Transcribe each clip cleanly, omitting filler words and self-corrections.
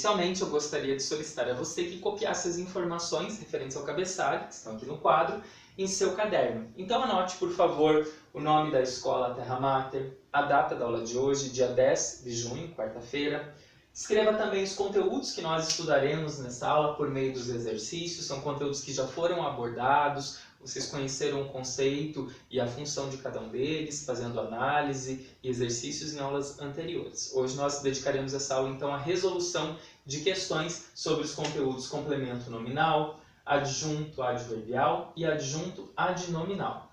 Inicialmente, eu gostaria de solicitar a você que copiasse as informações referentes ao cabeçalho, que estão aqui no quadro, em seu caderno. Então anote, por favor, o nome da escola Terra Mater, a data da aula de hoje, dia 10 de junho, quarta-feira. Escreva também os conteúdos que nós estudaremos nessa aula por meio dos exercícios. São conteúdos que já foram abordados, vocês conheceram o conceito e a função de cada um deles, fazendo análise e exercícios em aulas anteriores. Hoje nós dedicaremos essa aula então à resolução de questões sobre os conteúdos complemento nominal, adjunto adverbial e adjunto adnominal.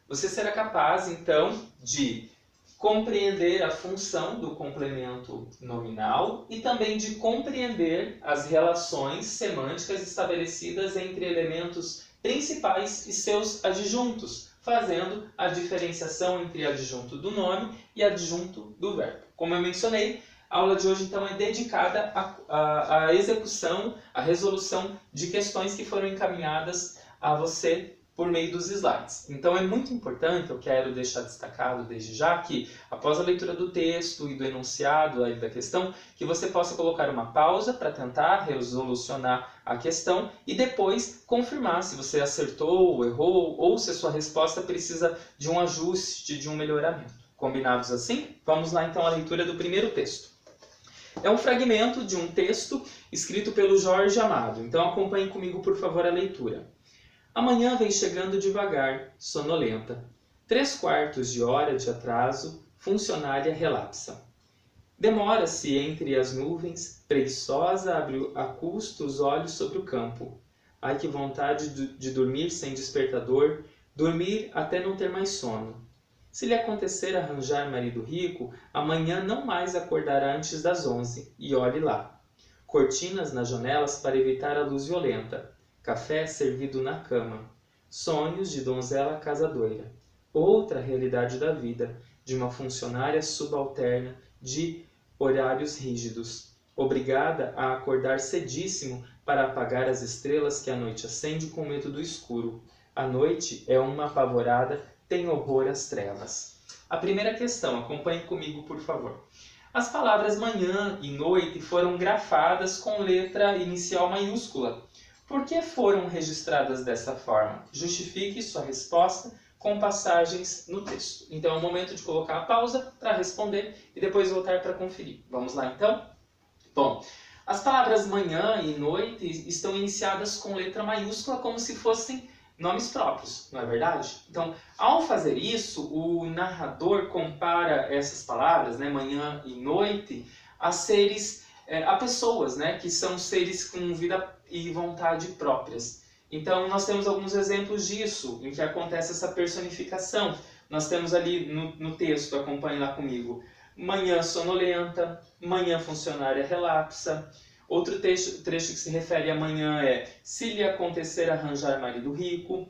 Você será capaz então de compreender a função do complemento nominal e também de compreender as relações semânticas estabelecidas entre elementos principais e seus adjuntos, fazendo a diferenciação entre adjunto do nome e adjunto do verbo. Como eu mencionei, a aula de hoje então é dedicada à execução, à resolução de questões que foram encaminhadas a você por meio dos slides. Então é muito importante, eu quero deixar destacado desde já que, após a leitura do texto e do enunciado aí da questão, que você possa colocar uma pausa para tentar resolucionar a questão e depois confirmar se você acertou ou errou ou se a sua resposta precisa de um ajuste, de um melhoramento. Combinados assim? Vamos lá então à leitura do primeiro texto. É um fragmento de um texto escrito pelo Jorge Amado, então acompanhe comigo por favor a leitura. A manhã vem chegando devagar, sonolenta. 3/4 de hora de atraso, funcionária relapsa. Demora-se entre as nuvens, preguiçosa abre a custo os olhos sobre o campo. Ai que vontade de dormir sem despertador, dormir até não ter mais sono. Se lhe acontecer arranjar marido rico, amanhã não mais acordará antes das 11, e olhe lá. Cortinas nas janelas para evitar a luz violenta. Café servido na cama. Sonhos de donzela casadoira. Outra realidade da vida, de uma funcionária subalterna, de horários rígidos. Obrigada a acordar cedíssimo para apagar as estrelas que a noite acende com medo do escuro. A noite é uma apavorada, tem horror às trevas. A primeira questão, acompanhe comigo, por favor. As palavras manhã e noite foram grafadas com letra inicial maiúscula. Por que foram registradas dessa forma? Justifique sua resposta com passagens no texto. Então é o momento de colocar a pausa para responder e depois voltar para conferir. Vamos lá então? Bom, as palavras manhã e noite estão iniciadas com letra maiúscula como se fossem nomes próprios, não é verdade? Então, ao fazer isso, o narrador compara essas palavras, né, manhã e noite, a seres, a pessoas, né, que são seres com vida e vontade próprias. Então, nós temos alguns exemplos disso, em que acontece essa personificação. Nós temos ali no texto, acompanhe lá comigo, manhã sonolenta, manhã funcionária relapsa. Outro trecho que se refere a manhã é se lhe acontecer arranjar marido rico.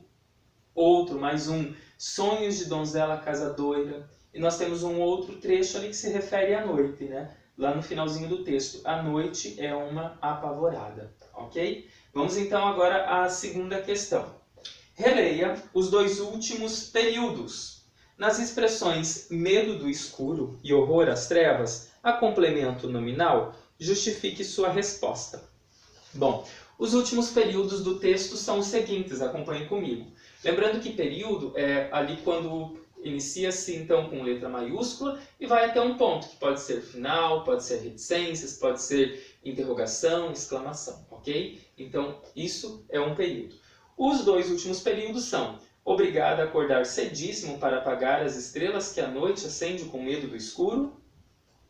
Outro, mais um, sonhos de donzela casadoira. E nós temos um outro trecho ali que se refere à noite, né? Lá no finalzinho do texto, a noite é uma apavorada, ok? Vamos então agora à segunda questão. Releia os dois últimos períodos. Nas expressões medo do escuro e horror às trevas, a complemento nominal, justifique sua resposta. Bom, os últimos períodos do texto são os seguintes, acompanhe comigo. Lembrando que período é ali quando inicia-se então com letra maiúscula e vai até um ponto, que pode ser final, pode ser reticências, pode ser interrogação, exclamação, ok? Então, isso é um período. Os dois últimos períodos são obrigado a acordar cedíssimo para apagar as estrelas que a noite acende com medo do escuro.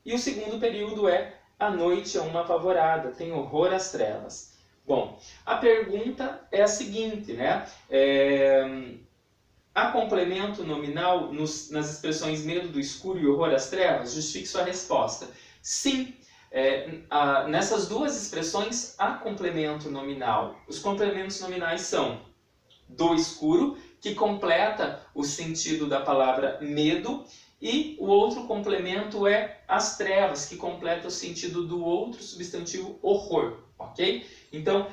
E o segundo período é a noite é uma apavorada, tem horror às trevas. Bom, a pergunta é a seguinte, né? Há complemento nominal nas expressões medo do escuro e horror às trevas? Justifique sua resposta. Sim, nessas duas expressões há complemento nominal. Os complementos nominais são do escuro, que completa o sentido da palavra medo, e o outro complemento é as trevas, que completa o sentido do outro substantivo horror, ok? Então,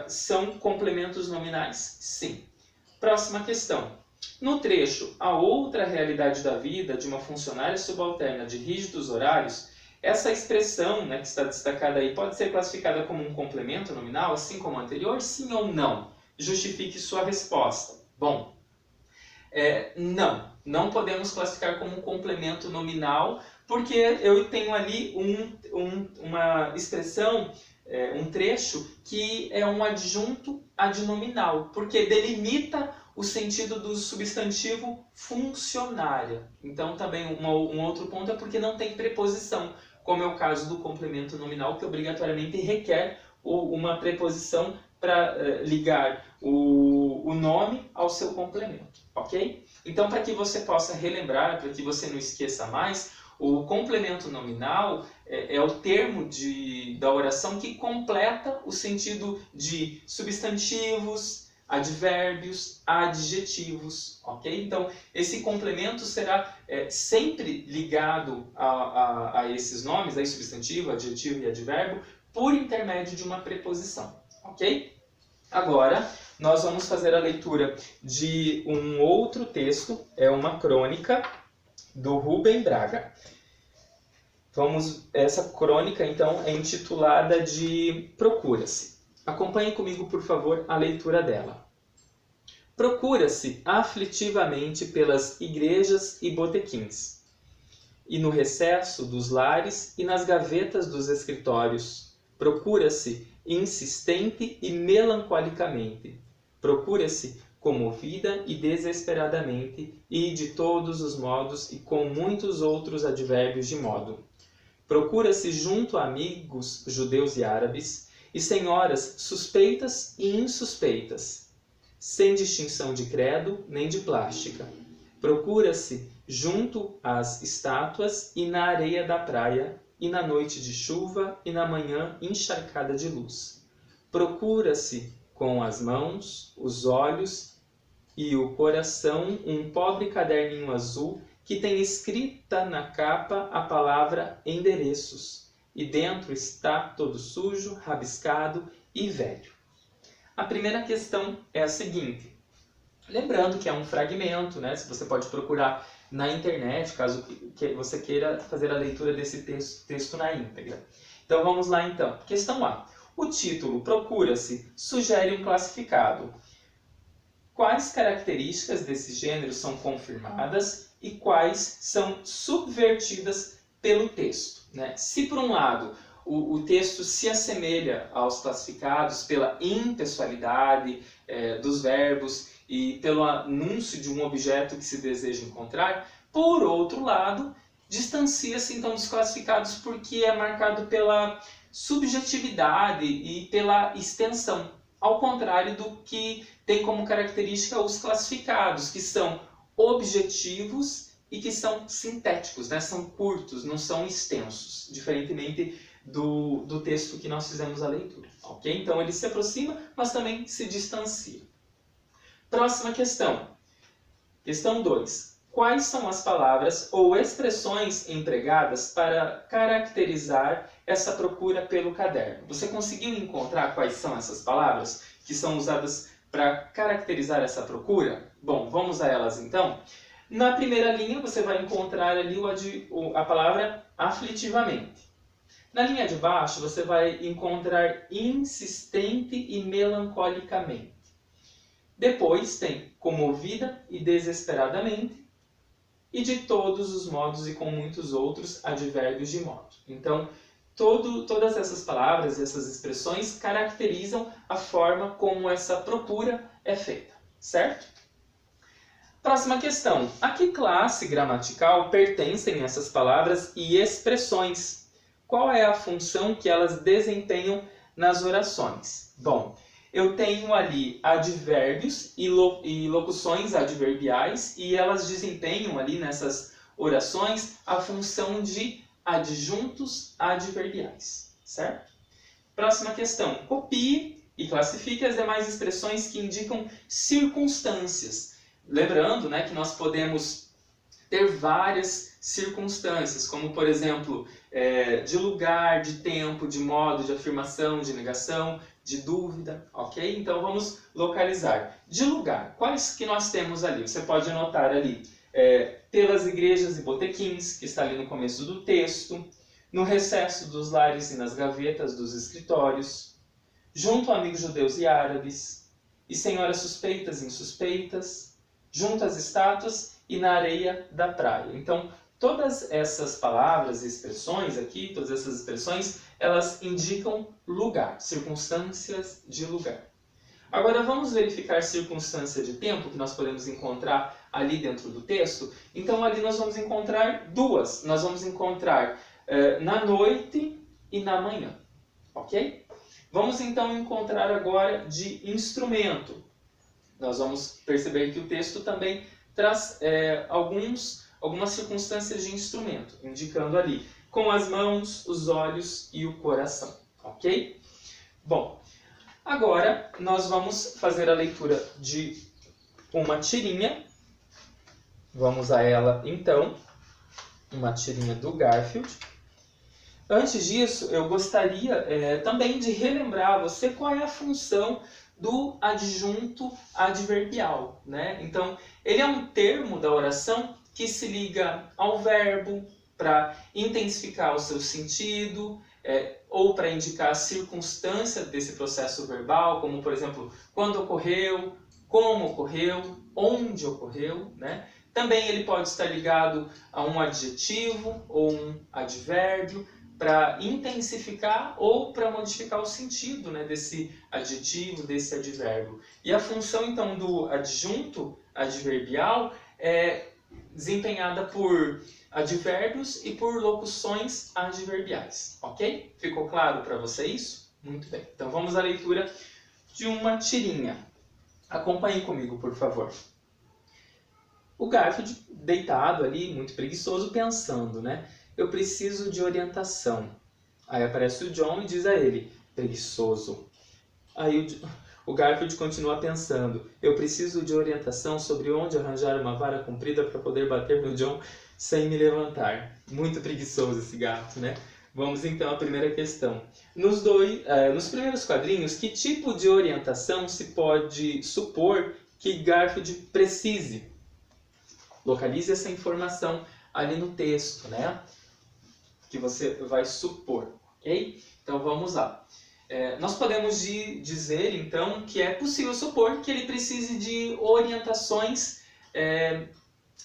são complementos nominais, sim. Próxima questão. No trecho, a outra realidade da vida de uma funcionária subalterna de rígidos horários, essa expressão, né, que está destacada aí pode ser classificada como um complemento nominal, assim como o anterior? Sim ou não? Justifique sua resposta. Bom, não podemos classificar como um complemento nominal, porque eu tenho ali uma expressão, um trecho, que é um adjunto adnominal, porque delimita o sentido do substantivo funcionária. Então, também um outro ponto é porque não tem preposição, como é o caso do complemento nominal, que obrigatoriamente requer uma preposição para ligar o nome ao seu complemento, ok? Então, para que você possa relembrar, para que você não esqueça mais, o complemento nominal é o termo da oração que completa o sentido de substantivos, advérbios, adjetivos, ok? Então, esse complemento será sempre ligado a esses nomes, aí substantivo, adjetivo e advérbio, por intermédio de uma preposição, ok? Agora, nós vamos fazer a leitura de um outro texto, é uma crônica do Rubem Braga. Essa crônica, então, é intitulada de Procura-se. Acompanhe comigo, por favor, a leitura dela. Procura-se aflitivamente pelas igrejas e botequins, e no recesso dos lares e nas gavetas dos escritórios. Procura-se insistente e melancolicamente. Procura-se comovida e desesperadamente, e de todos os modos e com muitos outros advérbios de modo. Procura-se junto a amigos judeus e árabes, e senhoras suspeitas e insuspeitas, sem distinção de credo nem de plástica. Procura-se junto às estátuas e na areia da praia, e na noite de chuva e na manhã encharcada de luz. Procura-se com as mãos, os olhos e o coração um pobre caderninho azul que tem escrita na capa a palavra endereços, e dentro está todo sujo, rabiscado e velho. A primeira questão é a seguinte. Lembrando que é um fragmento, né? Você pode procurar na internet, caso você queira fazer a leitura desse texto na íntegra. Então vamos lá então. Questão A. O título Procura-se sugere um classificado. Quais características desse gênero são confirmadas e quais são subvertidas pelo texto, né? Se por um lado o texto se assemelha aos classificados pela impessoalidade dos verbos e pelo anúncio de um objeto que se deseja encontrar, por outro lado, distancia-se então dos classificados porque é marcado pela subjetividade e pela extensão, ao contrário do que tem como característica os classificados, que são objetivos e que são sintéticos, né? São curtos, não são extensos, diferentemente do texto que nós fizemos a leitura. Okay? Então ele se aproxima, mas também se distancia. Próxima questão. Questão 2. Quais são as palavras ou expressões empregadas para caracterizar essa procura pelo caderno? Você conseguiu encontrar quais são essas palavras que são usadas para caracterizar essa procura? Bom, vamos a elas então. Na primeira linha você vai encontrar ali a palavra aflitivamente. Na linha de baixo você vai encontrar insistente e melancolicamente. Depois tem comovida e desesperadamente. E de todos os modos e com muitos outros advérbios de modo. Então, todas essas palavras, essas expressões caracterizam a forma como essa procura é feita, certo? Próxima questão. A que classe gramatical pertencem essas palavras e expressões? Qual é a função que elas desempenham nas orações? Bom, eu tenho ali advérbios e locuções adverbiais e elas desempenham ali nessas orações a função de adjuntos adverbiais, certo? Próxima questão. Copie e classifique as demais expressões que indicam circunstâncias. Lembrando, né, que nós podemos ter várias circunstâncias, como por exemplo, de lugar, de tempo, de modo, de afirmação, de negação, de dúvida, ok? Então vamos localizar. De lugar, quais que nós temos ali? Você pode anotar ali, pelas igrejas e botequins, que está ali no começo do texto, no recesso dos lares e nas gavetas dos escritórios, junto a amigos judeus e árabes, e senhoras suspeitas e insuspeitas, junto às estátuas e na areia da praia. Então, todas essas palavras e expressões aqui, todas essas expressões, elas indicam lugar, circunstâncias de lugar. Agora vamos verificar circunstância de tempo que nós podemos encontrar ali dentro do texto. Então ali nós vamos encontrar duas. Nós vamos encontrar na noite e na manhã. Ok? Vamos então encontrar agora de instrumento. Nós vamos perceber que o texto também traz algumas circunstâncias de instrumento, indicando ali com as mãos, os olhos e o coração. Ok? Bom, agora nós vamos fazer a leitura de uma tirinha. Vamos a ela então, uma tirinha do Garfield. Antes disso, eu gostaria também de relembrar a você qual é a função do adjunto adverbial, né? Então, ele é um termo da oração que se liga ao verbo para intensificar o seu sentido, ou para indicar a circunstância desse processo verbal, como, por exemplo, quando ocorreu, como ocorreu, onde ocorreu, né? Também ele pode estar ligado a um adjetivo ou um advérbio para intensificar ou para modificar o sentido, né, desse adjetivo, desse advérbio. E a função, então, do adjunto adverbial é desempenhada por advérbios e por locuções adverbiais. Ok? Ficou claro para você isso? Muito bem. Então vamos à leitura de uma tirinha. Acompanhe comigo, por favor. O Garfield, deitado ali, muito preguiçoso, pensando, né? Eu preciso de orientação. Aí aparece o John e diz a ele, preguiçoso. Aí o Garfield continua pensando, eu preciso de orientação sobre onde arranjar uma vara comprida para poder bater no John sem me levantar. Muito preguiçoso esse gato, né? Vamos então à primeira questão. Nos primeiros quadrinhos, que tipo de orientação se pode supor que Garfield precise? Localize essa informação ali no texto, né? Que você vai supor, ok? Então vamos lá. Nós podemos dizer, então, que é possível supor que ele precise de orientações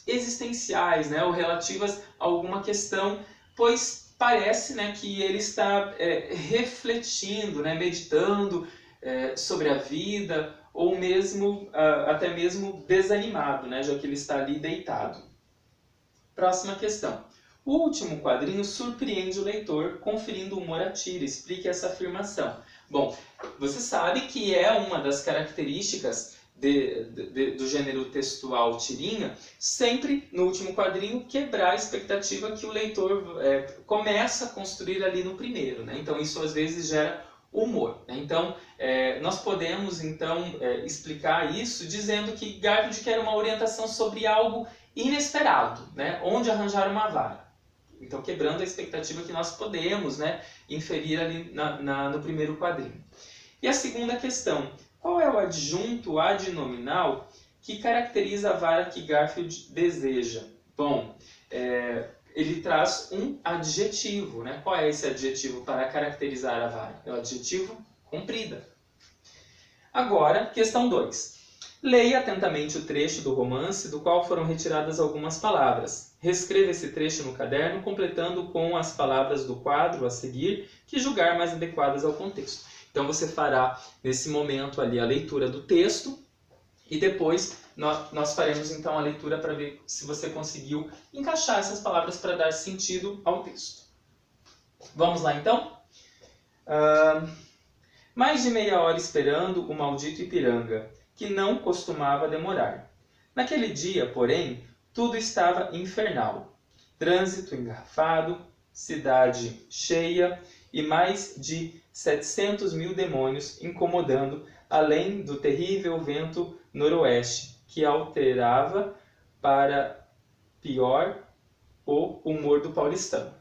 existenciais, né? Ou relativas a alguma questão, pois parece, né, que ele está refletindo, né, meditando sobre a vida, ou mesmo, até mesmo desanimado, né, já que ele está ali deitado. Próxima questão. O último quadrinho surpreende o leitor, conferindo humor à tira. Explique essa afirmação. Bom, você sabe que é uma das características do gênero textual tirinha, sempre no último quadrinho quebrar a expectativa que o leitor começa a construir ali no primeiro, né? Então isso às vezes gera humor, né? Então nós podemos então explicar isso dizendo que Garfield quer uma orientação sobre algo inesperado, né? Onde arranjar uma vara. Então quebrando a expectativa que nós podemos, né, inferir ali no primeiro quadrinho. E a segunda questão, qual é o adjunto adnominal que caracteriza a vara que Garfield deseja? Bom, ele traz um adjetivo, né? Qual é esse adjetivo para caracterizar a vara? É o adjetivo comprida. Agora, questão 2. Leia atentamente o trecho do romance do qual foram retiradas algumas palavras. Reescreva esse trecho no caderno, completando com as palavras do quadro a seguir, que julgar mais adequadas ao contexto. Então você fará, nesse momento ali, a leitura do texto e depois nós faremos então a leitura para ver se você conseguiu encaixar essas palavras para dar sentido ao texto. Vamos lá então? Mais de meia hora esperando o maldito Ipiranga, que não costumava demorar. Naquele dia, porém, tudo estava infernal. Trânsito engarrafado, cidade cheia e mais de 700 mil demônios incomodando, além do terrível vento noroeste, que alterava para pior o humor do paulistano.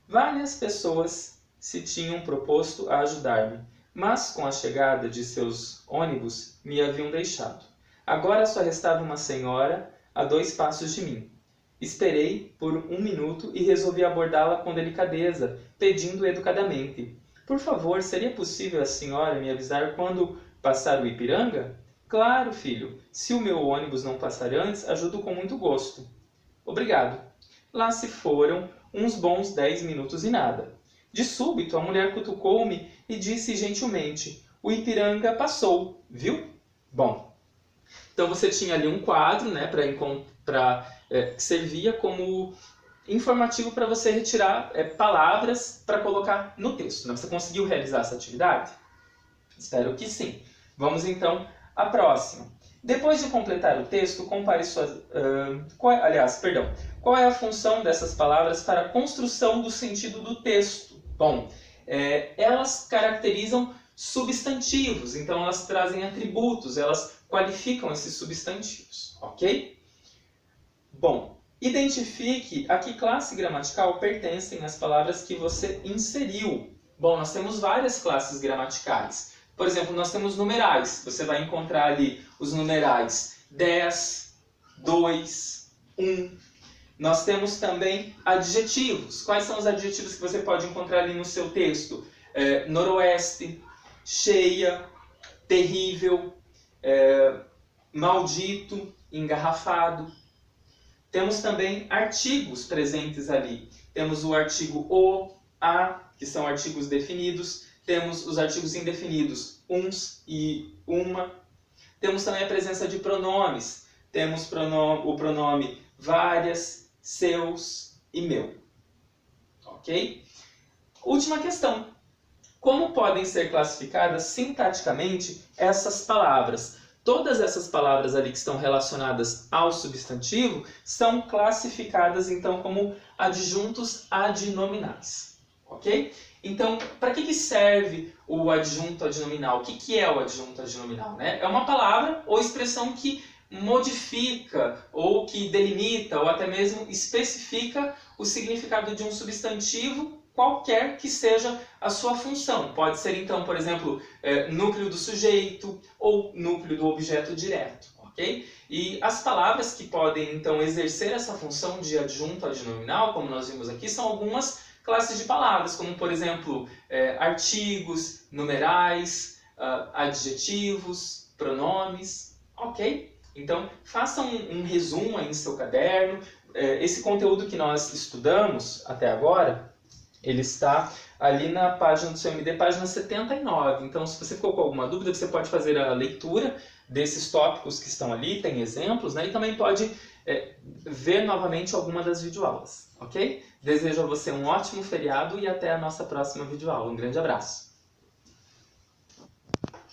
Várias pessoas se tinham proposto a ajudar-me, mas com a chegada de seus ônibus me haviam deixado. Agora só restava uma senhora a 2 passos de mim. Esperei por 1 minuto e resolvi abordá-la com delicadeza, pedindo educadamente: por favor, seria possível a senhora me avisar quando passar o Ipiranga? Claro, filho. Se o meu ônibus não passar antes, ajudo com muito gosto. Obrigado. Lá se foram uns bons 10 minutos e nada. De súbito, a mulher cutucou-me e disse gentilmente: o Ipiranga passou, viu? Bom, então você tinha ali um quadro, né, que servia como informativo para você retirar palavras para colocar no texto. Né? Você conseguiu realizar essa atividade? Espero que sim. Vamos então à próxima. Depois de completar o texto, compare suas... qual é a função dessas palavras para a construção do sentido do texto? Bom, elas caracterizam substantivos, então elas trazem atributos, elas qualificam esses substantivos, ok? Bom, identifique a que classe gramatical pertencem as palavras que você inseriu. Bom, nós temos várias classes gramaticais. Por exemplo, nós temos numerais. Você vai encontrar ali os numerais 10, 2, 1. Nós temos também adjetivos. Quais são os adjetivos que você pode encontrar ali no seu texto? Noroeste, cheia, terrível, maldito, engarrafado. Temos também artigos presentes ali. Temos o artigo o, a, que são artigos definidos. Temos os artigos indefinidos, uns e uma. Temos também a presença de pronomes. Temos o pronome várias, seus e meu. Ok? Última questão. Como podem ser classificadas sintaticamente essas palavras? Todas essas palavras ali que estão relacionadas ao substantivo são classificadas então como adjuntos adnominais. Ok? Então, para que serve o adjunto adnominal? O que é o adjunto adnominal? Né? É uma palavra ou expressão que modifica, ou que delimita, ou até mesmo especifica o significado de um substantivo, qualquer que seja a sua função. Pode ser, então, por exemplo, núcleo do sujeito ou núcleo do objeto direto. Okay? E as palavras que podem, então, exercer essa função de adjunto adnominal, como nós vimos aqui, são algumas classes de palavras, como, por exemplo, artigos, numerais, adjetivos, pronomes, ok? Então, faça um resumo aí no seu caderno. Esse conteúdo que nós estudamos até agora, ele está ali na página do seu MD, página 79. Então, se você ficou com alguma dúvida, você pode fazer a leitura desses tópicos que estão ali, tem exemplos, né? E também pode ver novamente alguma das videoaulas, ok? Desejo a você um ótimo feriado e até a nossa próxima videoaula. Um grande abraço!